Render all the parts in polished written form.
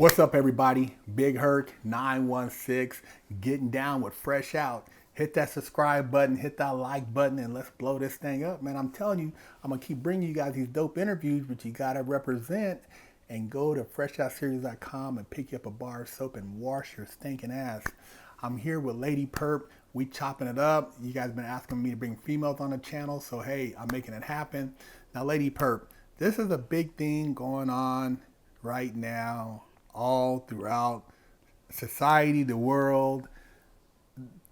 What's up, everybody? Big Herc 916 getting down with Fresh Out. Hit that subscribe button, hit that like button, and let's blow this thing up, man. I'm telling you, I'm gonna keep bringing you guys these dope interviews, but you gotta represent and go to freshoutseries.com and pick you up a bar of soap and wash your stinking ass. I'm here with Lady Purpz. We chopping it up. You guys been asking me to bring females on the channel, so hey, I'm making it happen. Now, Lady Purpz, this is a big thing going on right now all throughout society, the world,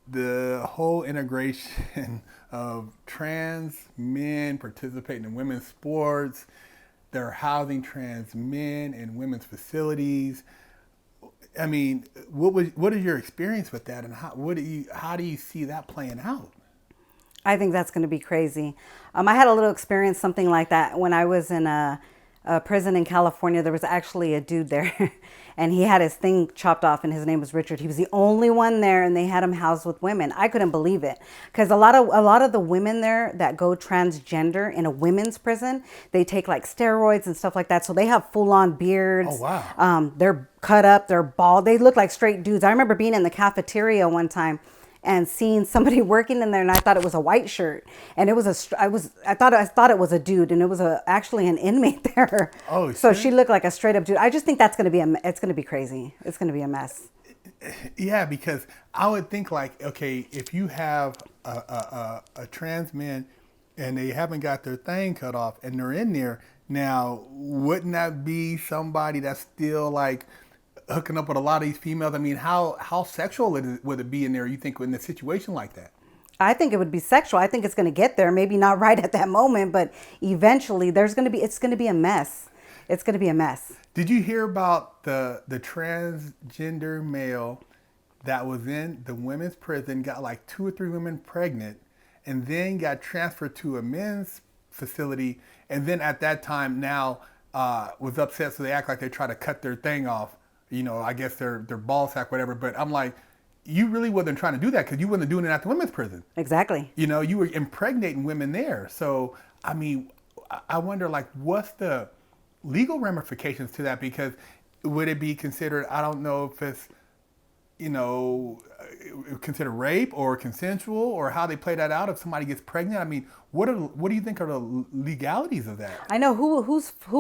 the whole integration of trans men participating in women's sports. They're housing trans men in women's facilities. I mean, what is your experience with that, and how do you see that playing out? I think that's going to be crazy. I had a little experience, something like that, when I was in a prison in California. There was actually a dude there, and he had his thing chopped off, and his name was Richard. He was the only one there, and they had him housed with women. I couldn't believe it, because a lot of the women there that go transgender in a women's prison, they take like steroids and stuff like that, so they have full-on beards. Oh, wow. They're cut up, they're bald, they look like straight dudes. I remember being in the cafeteria one time and seeing somebody working in there, and I thought it was a white shirt, and it was I thought it was a dude, and it was actually an inmate there. Oh, so she looked like a straight up dude. I just think that's going to be it's going to be crazy. It's going to be a mess. Yeah, because I would think, like, okay, if you have a trans man and they haven't got their thing cut off and they're in there now, wouldn't that be somebody that's still like hooking up with a lot of these females? I mean, how sexual would it be in there, you think, in a situation like that? I think it would be sexual. I think it's going to get there. Maybe not right at that moment, but eventually it's going to be a mess. It's going to be a mess. Did you hear about the transgender male that was in the women's prison, got like 2 or 3 women pregnant, and then got transferred to a men's facility, and then at that time now was upset, so they act like they try to cut their thing off. You know, I guess their ball sack, whatever. But I'm like, you really wasn't trying to do that, because you wasn't doing it at the women's prison. Exactly. You know, you were impregnating women there. So, I mean, I wonder, like, what's the legal ramifications to that? Because would it be considered, I don't know if it's, you know, considered rape or consensual, or how they play that out if somebody gets pregnant? I mean, what do you think are the legalities of that? I know who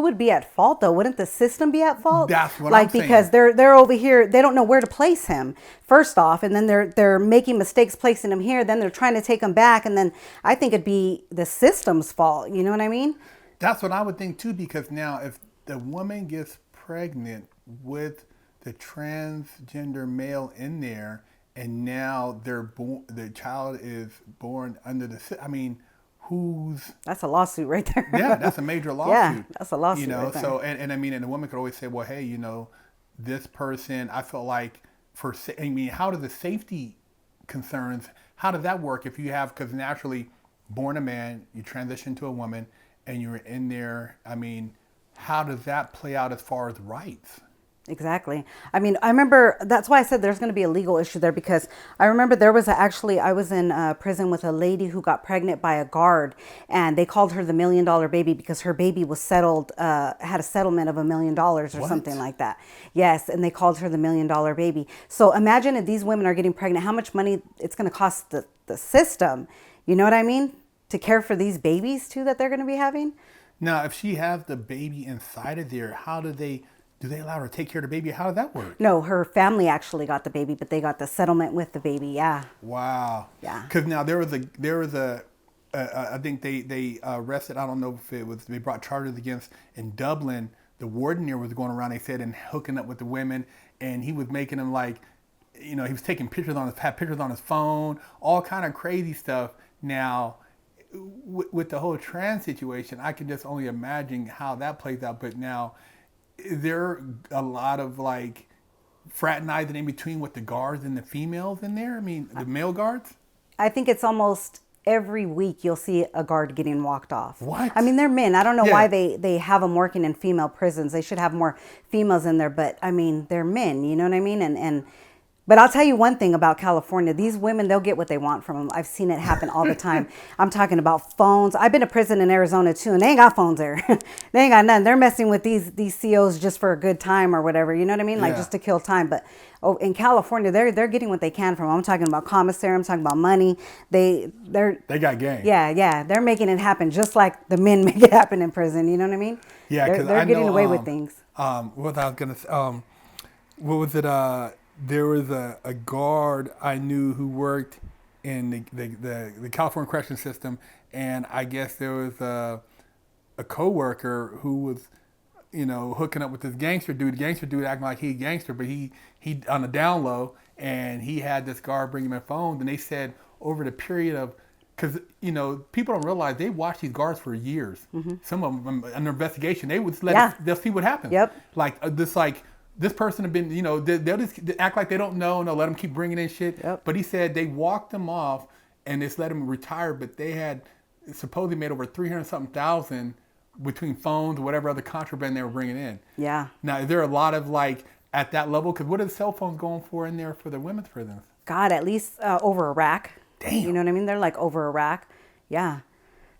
would be at fault, though. Wouldn't the system be at fault? That's what I'm saying. Because they're over here, they don't know where to place him first off, and then they're making mistakes placing him here. Then they're trying to take him back, and then I think it'd be the system's fault. You know what I mean? That's what I would think too. Because now, if the woman gets pregnant with the transgender male in there, and now the child is born under I mean, that's a lawsuit right there. Yeah, that's a major lawsuit. Yeah, that's a lawsuit. You know, right there. so and I mean, and the woman could always say, well, hey, you know, this person, I felt like I mean, how do the safety concerns, how does that work if you have, because naturally born a man, you transition to a woman, and you're in there? I mean, how does that play out as far as rights? Exactly. I mean, I remember, that's why I said there's going to be a legal issue there, because I remember there was I was in prison with a lady who got pregnant by a guard, and they called her the $1 million baby because her baby was settled, had a settlement of $1 million or something like that. Yes. And they called her the $1 million baby. So imagine if these women are getting pregnant, how much money it's going to cost the system. You know what I mean? To care for these babies too that they're going to be having. Now, if she has the baby inside of there, how do they allow her to take care of the baby? How does that work? No, her family actually got the baby, but they got the settlement with the baby. Yeah. Wow. Yeah. Because now there was a I think they arrested, I don't know if it was, they brought charges against, in Dublin, the warden there was going around, they said, and hooking up with the women, and he was making them, like, you know, he was taking pictures had pictures on his phone, all kind of crazy stuff. Now, with the whole trans situation, I can just only imagine how that plays out. But now, is there a lot of, like, fraternizing in between with the guards and the females in there? I mean, the male guards? I think it's almost every week you'll see a guard getting walked off. What? I mean, they're men. I don't know why they have them working in female prisons. They should have more females in there, but I mean, they're men, you know what I mean? But I'll tell you one thing about California. These women, they'll get what they want from them. I've seen it happen all the time. I'm talking about phones. I've been to prison in Arizona too, and they ain't got phones there. They ain't got none. They're messing with these COs just for a good time or whatever. You know what I mean? Like just to kill time. But in California, they're getting what they can from them. I'm talking about commissary. I'm talking about money. They got game. Yeah. They're making it happen just like the men make it happen in prison. You know what I mean? Yeah, because they're getting away with things. What I was gonna say, what was it? There was a guard I knew who worked in the California correction system, and I guess there was a coworker who was, hooking up with this gangster dude. The gangster dude acting like he a gangster, but he on the down low, and he had this guard bring him a phone, and they said over the period of, because people don't realize they watch these guards for years. Mm-hmm. Some of them under investigation, they would they'll see what happens. Yep. This person have been, they'll just act like they don't know, and they'll let them keep bringing in shit. Yep. But he said they walked them off and just let them retire, but they had supposedly made over 300-something thousand between phones or whatever other contraband they were bringing in. Yeah. Now, is there a lot of at that level? Because what are the cell phones going for in there for the women's prisons? God, at least over a rack. Damn. You know what I mean? They're like over a rack. Yeah.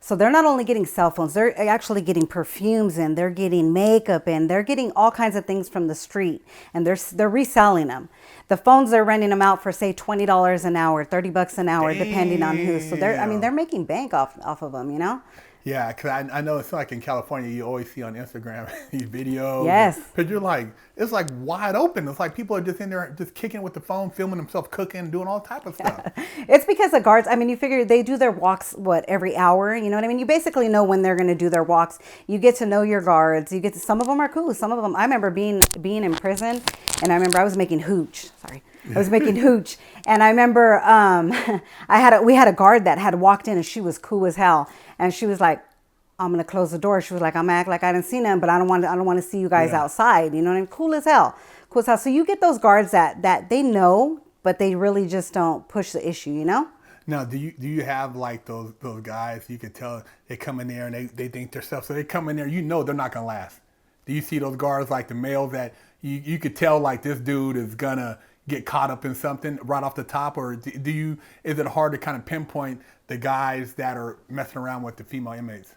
So they're not only getting cell phones, they're actually getting perfumes in, they're getting makeup in, they're getting all kinds of things from the street, and they're reselling them. The phones, they're renting them out for say $20 an hour, $30 an hour, depending on who. So they're making bank off of them. Yeah, because I know it's like in California, you always see on Instagram these videos. Yes. Because it's like wide open. It's like people are just in there just kicking with the phone, filming themselves cooking, doing all type of stuff. It's because the guards, you figure they do their walks, every hour? You know what I mean? You basically know when they're going to do their walks. You get to know your guards. Some of them are cool. Some of them, I remember being in prison, and I remember I was making hooch. Sorry. I was making hooch. And I remember we had a guard that had walked in, and she was cool as hell. And she was like, I'm going to close the door. She was like, I'm going to act like I didn't see them, but I don't want to see you guys outside. You know what I mean? Cool as hell. Cool as hell. So you get those guards that they know, but they really just don't push the issue, Now, do you have those guys you could tell they come in there and they think they're stuff, so they come in there, they're not going to last? Do you see those guards like the males that you could tell this dude is going to get caught up in something right off the top, or is it hard to kind of pinpoint the guys that are messing around with the female inmates?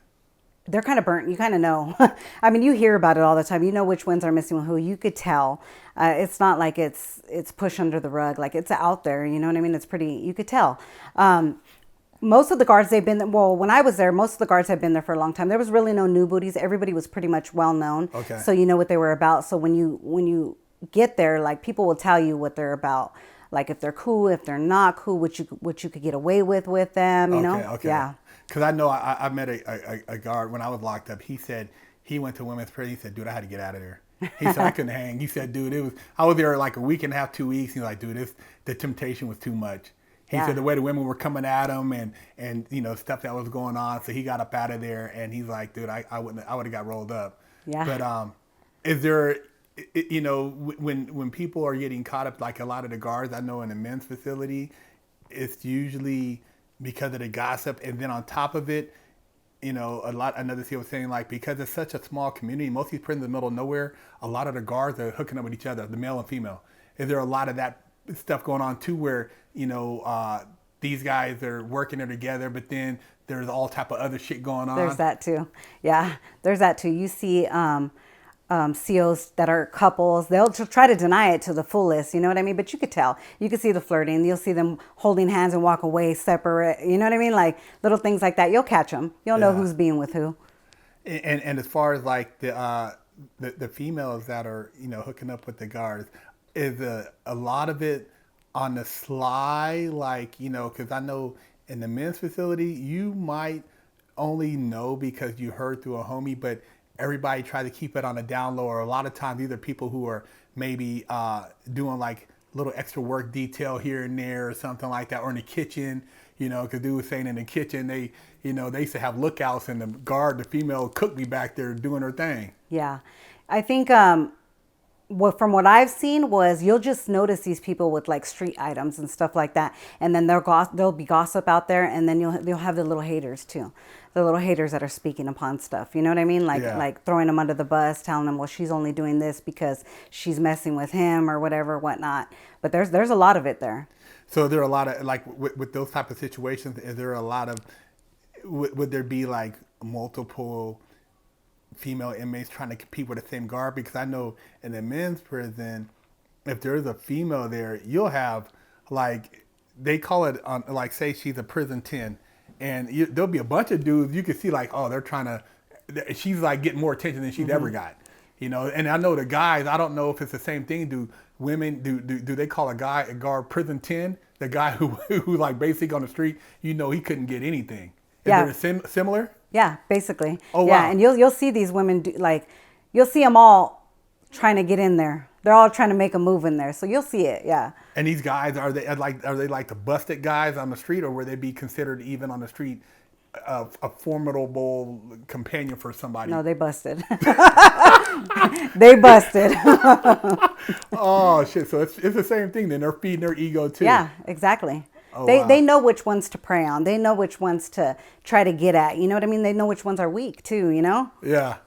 They're kind of burnt. You kind of know. You hear about it all the time. You know which ones are messing with who. You could tell. It's not like it's pushed under the rug. It's out there. You know what I mean? It's pretty. You could tell. Most of the guards, they've been, when I was there, most of the guards had been there for a long time. There was really no new booties. Everybody was pretty much well known. Okay. So you know what they were about. So when you get there, people will tell you what they're about. If they're cool, if they're not cool, what you could get away with them, Okay. Yeah. Because I know I met a guard when I was locked up. He said he went to women's prison. He said, dude, I had to get out of there. He said, I couldn't hang. He said, dude, I was there a week and a half, 2 weeks. He's like, dude, the temptation was too much. He said the way the women were coming at him and stuff that was going on. So he got up out of there, and he's like, dude, I would have got rolled up. Yeah. But is there, when people are getting caught up, a lot of the guards I know in the men's facility, it's usually because of the gossip, and then on top of it, another CEO was saying because it's such a small community, most of these prisons in the middle of nowhere, a lot of the guards are hooking up with each other, the male and female. Is there a lot of that stuff going on too, where these guys are working there together, but then there's all type of other shit going on? There's that too. Yeah, there's that too. You see COs that are couples, they'll try to deny it to the fullest, you know what I mean? But you could tell. You could see the flirting. You'll see them holding hands and walk away separate. You know what I mean? Little things like that. You'll catch them. You'll know who's being with who. And as far as the females that are hooking up with the guards, is a lot of it on the sly? Because I know in the men's facility you might only know because you heard through a homie, but everybody try to keep it on a down low, or a lot of times these are people who are maybe doing little extra work detail here and there or something like that, or in the kitchen, because dude was saying in the kitchen they used to have lookouts, and the female cook be back there doing her thing. Yeah, I think from what I've seen was you'll just notice these people with like street items and stuff like that, and then there'll be gossip out there, and then you'll have the little haters too, the little haters that are speaking upon stuff. You know what I mean? Like Yeah. like throwing them under the bus, telling them, well, she's only doing this because she's messing with him or whatever, whatnot. But there's a lot of it there. So there are a lot of like with those type of situations. Is there a lot of would there be like multiple female inmates trying to compete with the same guard? Because I know in the men's prison, if there's a female there, you'll have like they call it like say she's a prison 10, and there'll be a bunch of dudes you can see like, oh, they're trying to. She's like getting more attention than she's ever got. You know, and I know the guys. I don't know if it's the same thing. Do women do they call a guard prison 10? The guy who like basically on the street, you know, he couldn't get anything. Is Yeah. there similar? Yeah, basically. Oh, yeah, wow. and you'll see these women do, like you'll see them all trying to get in there. They're all trying to make a move in there, so you'll see it. Yeah. And these guys are they like the busted guys on the street, or would they be considered even on the street a formidable companion for somebody? No, they busted. They busted. Oh shit! So it's the same thing. Then they're feeding their ego too. Yeah, exactly. Oh, they wow. they know which ones to prey on. They know which ones to try to get at. You know what I mean? They know which ones are weak too. You know? Yeah.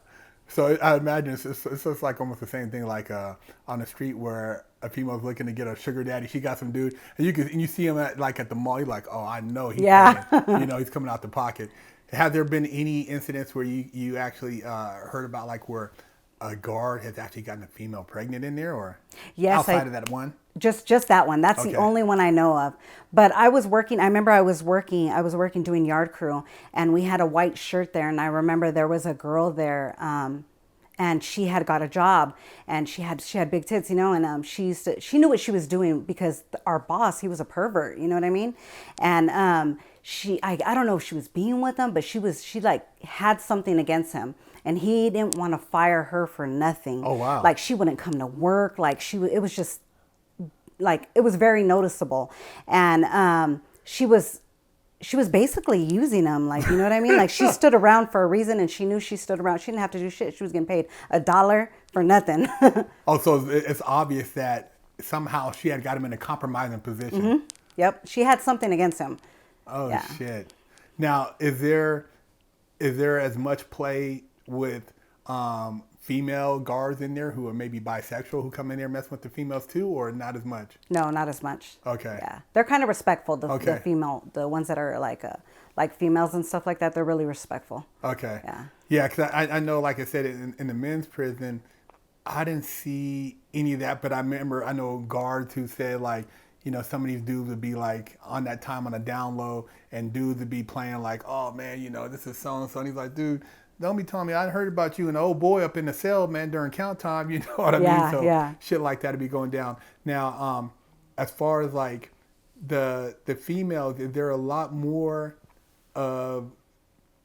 So I imagine it's just like almost the same thing like on the street where a female's looking to get a sugar daddy. She got some dude, and you see him at the mall. You're like, oh, I know he's Yeah. paying. You know, he's coming out the pocket. Have there been any incidents where you actually heard about like where a guard has actually gotten a female pregnant in there, or Yes, outside of that one? Just that one. That's Okay. the only one I know of. But I remember I was working doing yard crew, and we had a white shirt there, and I remember there was a girl there, and she had got a job, and she had big tits, you know, and she knew what she was doing because our boss, he was a pervert, you know what I mean? And I don't know if she was being with him, but she like had something against him, and he didn't want to fire her for nothing. Oh, wow. Like she wouldn't come to work, like it was just like it was very noticeable, and she was basically using him, like, you know what I mean? Like she stood around for a reason, and she knew she stood around. She didn't have to do shit. She was getting paid $1 for nothing. Oh, so it's obvious that somehow she had got him in a compromising position. Yep, she had something against him. Oh Yeah. shit! Now, is there as much play with female guards in there who are maybe bisexual who come in there messing with the females too, or not as much? No, not as much. Okay. Yeah, they're kind of respectful. Okay. The ones that are like females and stuff like that, they're really respectful. Okay. Yeah. Yeah, because I know, like I said, in the men's prison, I didn't see any of that, but I know guards who said like, you know, some of these dudes would be like on that time on a down low, and dudes would be playing like, oh man, you know, this is so and so, and he's like, dude, don't be telling me I heard about you and the old boy up in the cell, man, during count time. You know what I Yeah, mean? So yeah. shit like that would be going down. Now, as far as like the females, is there a lot more of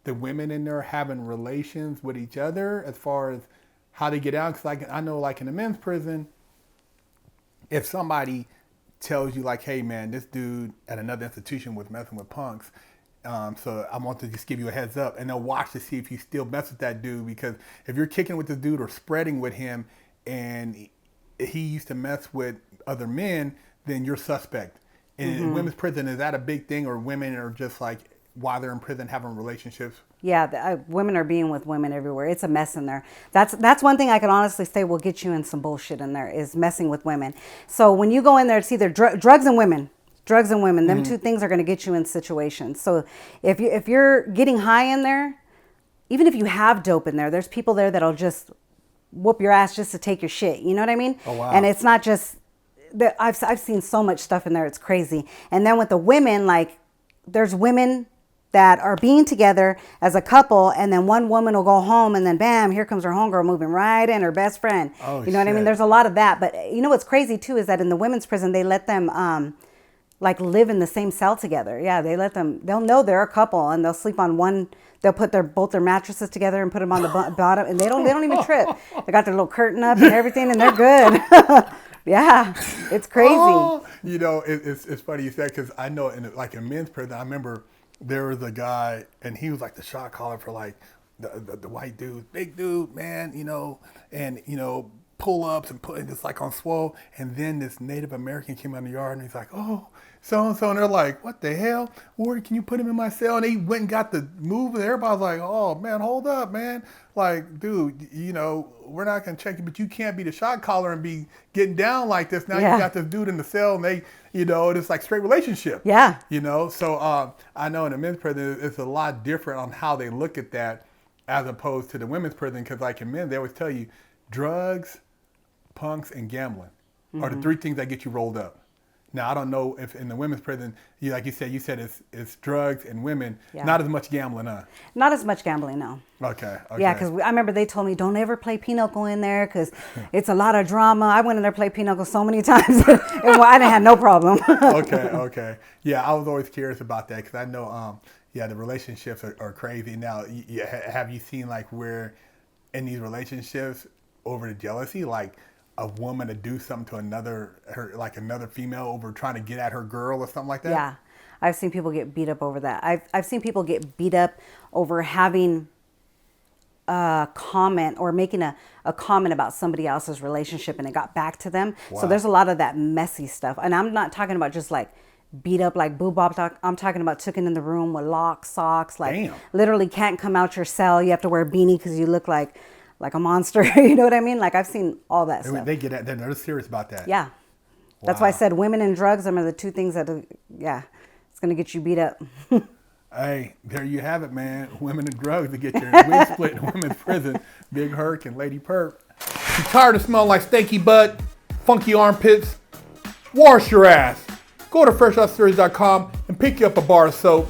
the women in there having relations with each other as far as how they get out? Because like I know, like in the men's prison, if somebody tells you like, hey man, this dude at another institution was messing with punks, so I want to just give you a heads up, and they'll watch to see if you still mess with that dude, because if you're kicking with this dude or spreading with him and he used to mess with other men, then you're suspect. And in women's prison, is that a big thing, or women are just like, while they're in prison, having relationships? Yeah, women are being with women everywhere. It's a mess in there. That's one thing I can honestly say will get you in some bullshit in there, is messing with women. So when you go in there, it's either drugs and women. Drugs and women. Them two things are going to get you in situations. So if you're getting high in there, even if you have dope in there, there's people there that'll just whoop your ass just to take your shit. You know what I mean? Oh, wow. And it's not just that. I've seen so much stuff in there. It's crazy. And then with the women, like there's women that are being together as a couple, and then one woman will go home, and then bam, here comes her homegirl moving right in, her best friend. Oh, you know what I mean? shit. There's a lot of that. But you know what's crazy too is that in the women's prison, they let them like live in the same cell together. Yeah, they'll know they're a couple, and they'll sleep on one. They'll put both their mattresses together and put them on the bottom, and they don't even trip. They got their little curtain up and everything, and they're good. Yeah, it's crazy. Oh, you know, it's funny you said, because I know in men's prison, I remember there was a guy, and he was like the shot caller for like the white dude, big dude, man, you know, and you know, pull-ups and putting this like on swole. And then this Native American came out in the yard and he's like, oh, so-and-so. And they're like, what the hell? Where can you put him in my cell? And they went and got the move and everybody's like, oh man, hold up, man. Like, dude, you know, we're not going to check you, but you can't be the shot caller and be getting down like this. Now you got this dude in the cell and they, you know, it's like straight relationship. Yeah. You know, so I know in the men's prison, it's a lot different on how they look at that as opposed to the women's prison. Because like in men, they always tell you drugs, punks, and gambling are the three things that get you rolled up. Now, I don't know if in the women's prison, like you said it's drugs and women, not as much gambling, huh? Not as much gambling, no. Okay. Yeah, because I remember they told me, don't ever play pinochle in there because it's a lot of drama. I went in there and played pinochle so many times, and I didn't have no problem. Okay. Yeah, I was always curious about that because I know, the relationships are crazy. Now, have you seen like where in these relationships over the jealousy, like a woman to do something to another female over trying to get at her girl or something like that? Yeah, I've seen people get beat up over that. I've seen people get beat up over having a comment or making a comment about somebody else's relationship and it got back to them. Wow. So there's a lot of that messy stuff. And I'm not talking about just like beat up like boob bob talk. I'm talking about taken in the room with locks, socks, like literally can't come out your cell. You have to wear a beanie because you look like a monster. You know what I mean? Like I've seen all that stuff. They get at that. They're serious about that. Yeah. That's why I said women and drugs are the two things that, it's going to get you beat up. Hey, there you have it, man. Women and drugs to get your wig split in women's prison. Big Herc and Lady Purpz. You tired of smelling like stanky butt, funky armpits? Wash your ass. Go to FreshOutSeries.com and pick you up a bar of soap.